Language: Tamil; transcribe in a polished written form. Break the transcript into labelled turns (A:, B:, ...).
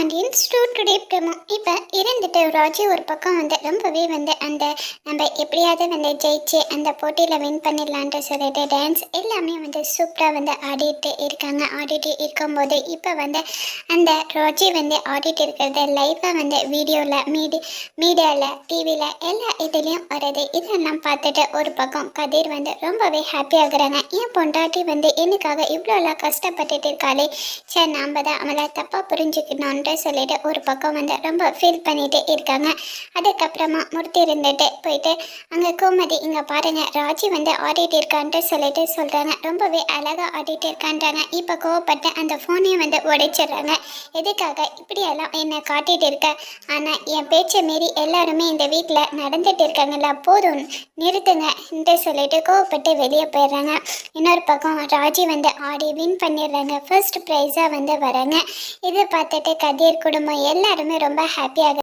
A: Pandian store today promo. இப்போ இருந்துட்டு ராஜி ஒரு பக்கம் ரொம்பவே அந்த நம்ம எப்படியாவது ஜெயிச்சு அந்த போட்டியில் வின் பண்ணிடலான்ட்டு சொல்லிட்டு டான்ஸ் எல்லாமே சூப்பராக ஆடிட்டு இருக்காங்க. ஆடிட்டு இருக்கும்போது இப்போ அந்த ராஜி ஆடிட்டு இருக்கிறத லைவாக வீடியோவில் மீடியாவில் டிவியில் எல்லா இதுலேயும் வருது. இதெல்லாம் பார்த்துட்டு ஒரு பக்கம் கதிர் ரொம்பவே ஹாப்பி ஆகுறாங்க. என் பொண்டாட்டி எனக்காக இவ்வளோலாம் கஷ்டப்பட்டுட்டு இருக்காளே, சரி நாம் தான் அவளை தப்பாக புரிஞ்சுக்கணுன்ட்டு சொல்லிட்டு ஒரு பக்கம் ரொம்ப ஃபீல் பண்ணிட்டு இருக்காங்க. அதுக்கப்புறமா மூர்த்தி இருந்துட்டு போயிட்டு அங்கே கோமதி இங்கே பாருங்கள் ராஜி ஆடிட்டு இருக்கான்ட்டு சொல்லிட்டு சொல்கிறாங்க. ரொம்பவே அழகாக ஆடிட்டு இருக்கான்றாங்க. இப்போ கோவப்பட்டு அந்த ஃபோனையும் உடைச்சிடுறாங்க. எதுக்காக இப்படியெல்லாம் என்னை காட்டிட்டு இருக்க? ஆனால் என் பேச்சை மீறி எல்லாருமே இந்த வீட்டில் நடந்துட்டு இருக்காங்கல்ல, போதும் நிறுத்துங்கன்ட்டு சொல்லிட்டு கோவப்பட்டு வெளியே போயிடுறாங்க. இன்னொரு பக்கம் ராஜி ஆடி வின் பண்ணிடுறாங்க. ஃபர்ஸ்ட் ப்ரைஸாக வராங்க. இதை பார்த்துட்டு கதிர் குடும்பம் எல்லாருமே ரொம்ப ஹாப்பியாக